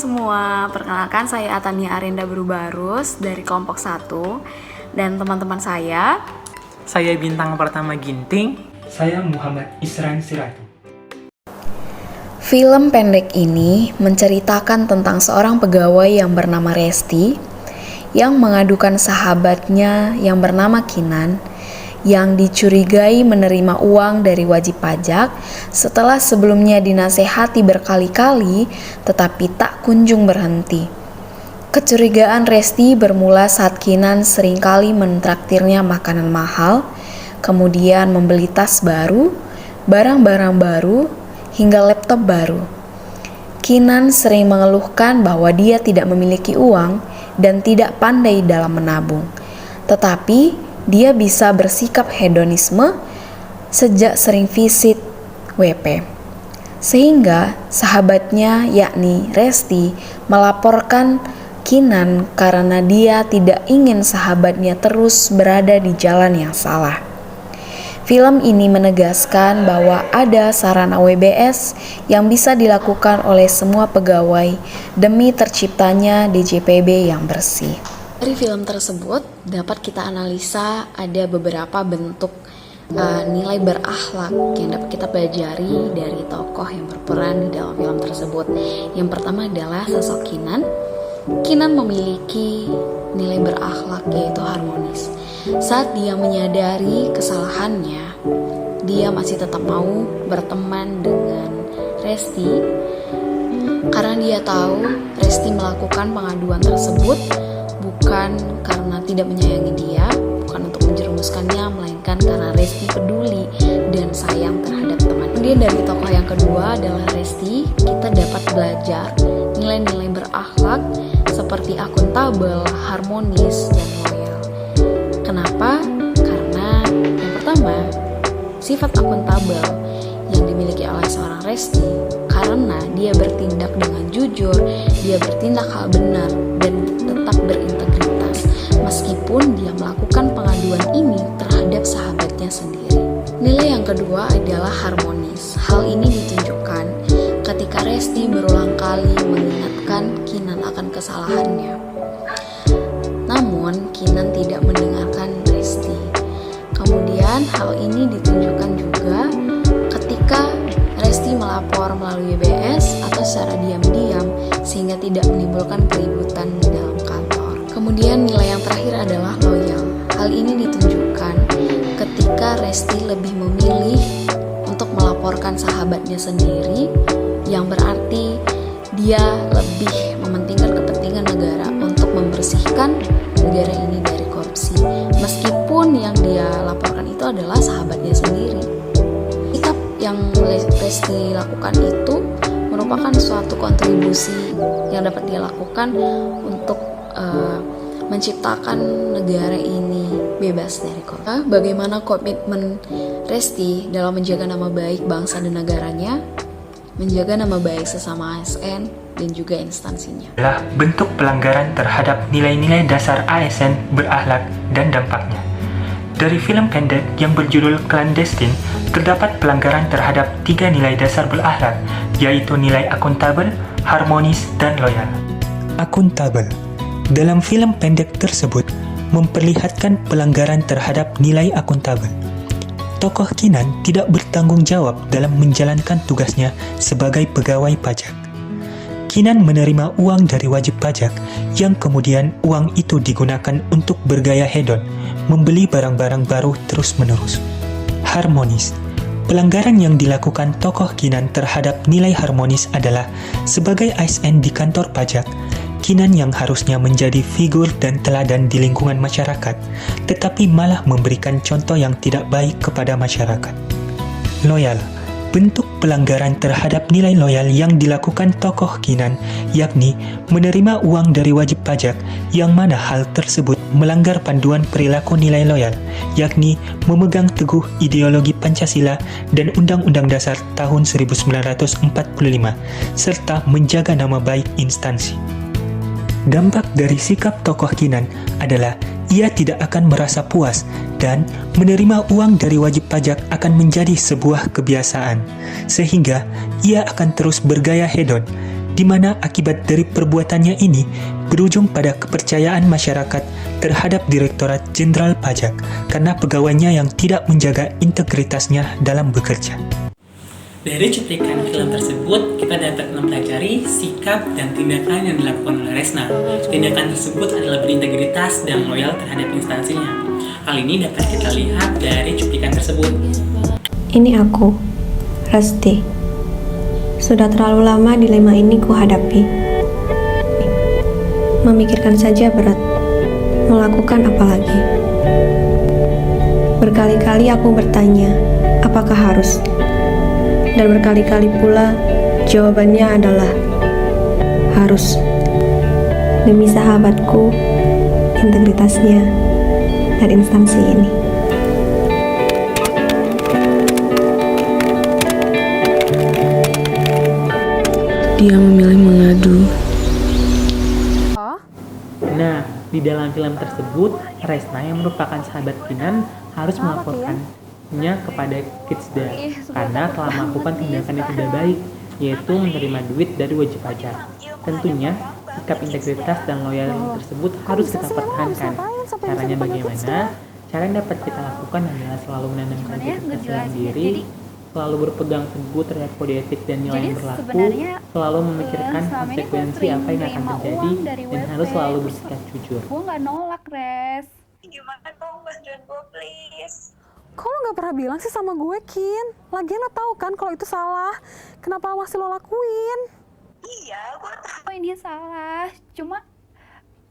semua, perkenalkan saya Atania Arinda Berubarus dari kelompok 1. Dan teman-teman saya Bintang Pertama Ginting. Saya Muhammad Isran Siratu. Film pendek ini menceritakan tentang seorang pegawai yang bernama Resti yang mengadukan sahabatnya yang bernama Kinan yang dicurigai menerima uang dari wajib pajak setelah sebelumnya dinasehati berkali-kali tetapi tak kunjung berhenti. Kecurigaan Resti bermula saat Kinan seringkali mentraktirnya makanan mahal, kemudian membeli tas baru, barang-barang baru, hingga laptop baru. Kinan sering mengeluhkan bahwa dia tidak memiliki uang dan tidak pandai dalam menabung. Tetapi dia bisa bersikap hedonisme sejak sering visit WP. Sehingga sahabatnya yakni Resti melaporkan Kinan karena dia tidak ingin sahabatnya terus berada di jalan yang salah. Film ini menegaskan bahwa ada sarana WBS yang bisa dilakukan oleh semua pegawai demi terciptanya DJPB yang bersih. Dari film tersebut dapat kita analisa ada beberapa bentuk nilai berakhlak yang dapat kita pelajari dari tokoh yang berperan di dalam film tersebut. Yang pertama adalah sosok Kinan. Kinan memiliki nilai berakhlak yaitu harmonis. Saat dia menyadari kesalahannya, dia masih tetap mau berteman dengan Resti karena dia tahu Resti melakukan pengaduan tersebut bukan karena tidak menyayangi dia, bukan untuk menjerumuskannya, melainkan karena Resti peduli dan sayang terhadap teman. Kemudian dari tokoh yang kedua adalah Resti, kita dapat belajar nilai-nilai berakhlak seperti akuntabel, harmonis, dan loyal. Kenapa? Karena yang pertama, sifat akuntabel yang dimiliki oleh seorang Resti karena dia bertindak dengan jujur, dia bertindak hal benar dan tetap berintegritas meskipun dia melakukan pengaduan ini terhadap sahabatnya sendiri. Nilai yang kedua adalah harmonis. Hal ini ditunjukkan ketika Resti berulang kali mengingatkan Kinan akan kesalahannya. Namun Kinan tidak mendengarkan Resti. Kemudian hal ini ditunjukkan juga ketika Resti melapor melalui BS atau secara diam-diam sehingga tidak menimbulkan keributan di dalam kantor. Kemudian nilai yang terakhir adalah loyal. Hal ini ditunjukkan ketika Resti lebih memilih untuk melaporkan sahabatnya sendiri, yang berarti dia lebih mementingkan kepentingan negara untuk membersihkan negara ini dari korupsi, meskipun yang dia laporkan itu adalah sahabatnya sendiri. Sikap yang Resti lakukan itu merupakan suatu kontribusi yang dapat dia lakukan untuk menciptakan negara ini bebas dari korupsi. Bagaimana komitmen Resti dalam menjaga nama baik bangsa dan negaranya, menjaga nama baik sesama ASN dan juga instansinya. Adalah bentuk pelanggaran terhadap nilai-nilai dasar ASN berakhlak dan dampaknya. Dari film pendek yang berjudul Clandestine, terdapat pelanggaran terhadap 3 nilai dasar berakhlak, yaitu nilai akuntabel, harmonis, dan loyal. Akuntabel. Dalam film pendek tersebut memperlihatkan pelanggaran terhadap nilai akuntabel. Tokoh Kinan tidak bertanggung jawab dalam menjalankan tugasnya sebagai pegawai pajak. Kinan menerima uang dari wajib pajak yang kemudian uang itu digunakan untuk bergaya hedon, membeli barang-barang baru terus-menerus. Harmonis. Pelanggaran yang dilakukan tokoh Kinan terhadap nilai harmonis adalah sebagai ASN di kantor pajak, Kinan yang harusnya menjadi figur dan teladan di lingkungan masyarakat, tetapi malah memberikan contoh yang tidak baik kepada masyarakat. Loyal. Bentuk pelanggaran terhadap nilai loyal yang dilakukan tokoh Kinan, yakni menerima uang dari wajib pajak, yang mana hal tersebut melanggar panduan perilaku nilai loyal, yakni memegang teguh ideologi Pancasila dan Undang-Undang Dasar tahun 1945, serta menjaga nama baik instansi. Dampak dari sikap tokoh Kinan adalah ia tidak akan merasa puas dan menerima uang dari wajib pajak akan menjadi sebuah kebiasaan, sehingga ia akan terus bergaya hedon di mana akibat dari perbuatannya ini berujung pada kepercayaan masyarakat terhadap Direktorat Jenderal Pajak karena pegawainya yang tidak menjaga integritasnya dalam bekerja. Dari cuplikan film tersebut, kita dapat mempelajari sikap dan tindakan yang dilakukan oleh Resna. Tindakan tersebut adalah berintegritas dan loyal terhadap instansinya. Hal ini dapat kita lihat dari cuplikan tersebut. Ini aku, Resti. Sudah terlalu lama dilema ini kuhadapi. Memikirkan saja berat. Melakukan apa lagi? Berkali-kali aku bertanya, apakah harus? Dan berkali-kali pula jawabannya adalah harus. Demi sahabatku, integritasnya, dan instansi ini. Dia memilih mengadu. Nah, di dalam film tersebut, Resna yang merupakan sahabat Kinan harus melaporkannya kepada Kidsda karena telah melakukan tindakan yang tidak baik, yaitu menerima duit dari wajib pajak. Tentunya, sikap integritas dan loyal tersebut harus kita pertahankan. Caranya bagaimana? Cara yang dapat kita lakukan adalah selalu menanamkan integritas dalam diri, selalu berpegang teguh terhadap kode etik dan nilai yang berlaku, selalu memikirkan konsekuensi apa yang akan terjadi, dan harus selalu bersikap jujur. Gue nggak nolak, Res. Gimana dong, bantuin gue please. Kok lo nggak pernah bilang sih sama gue, Kin? Lagian lo tahu kan kalau itu salah. Kenapa masih lo lakuin? Iya, gue tahu. Oh, ini salah. Cuma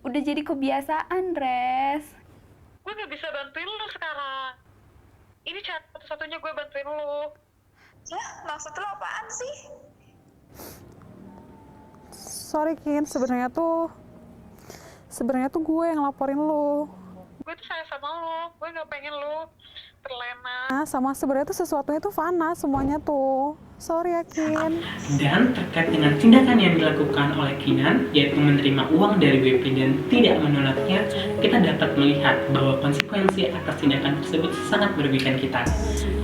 udah jadi kebiasaan, Res. Gue gak bisa bantuin lo sekarang. Ini cara satu-satunya gue bantuin lo. Ya, maksud lo apaan sih? Sorry, Kin. Sebenarnya tuh gue yang laporin lo. Gue tuh sayang sama lo. Gue gak pengen lo terlena. Nah, sama sebenarnya tuh sesuatunya tuh fana semuanya tuh. Sorry ya, Kin. Dan terkait dengan tindakan yang dilakukan oleh Kinan, yaitu menerima uang dari WP dan tidak menolaknya, kita dapat melihat bahwa konsekuensi atas tindakan tersebut sangat merugikan kita.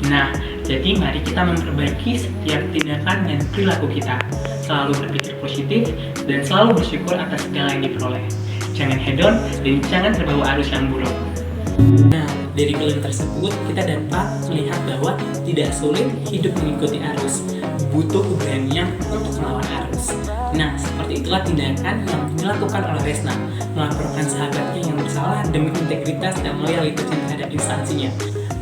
Nah, jadi mari kita memperbaiki setiap tindakan dan perilaku kita. Selalu berpikir positif dan selalu bersyukur atas segala yang diperoleh. Jangan hedon dan jangan terbawa arus yang buruk. Nah, dari film tersebut kita dapat melihat bahwa tidak sulit hidup mengikuti arus, butuh keberanian untuk melawan arus. Nah, seperti itulah tindakan yang dilakukan oleh Resna, melaporkan sahabatnya yang bersalah demi integritas dan loyalitas terhadap instansinya.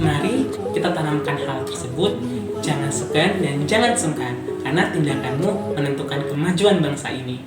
Mari kita tanamkan hal tersebut, jangan segan dan jangan sungkan, karena tindakanmu menentukan kemajuan bangsa ini.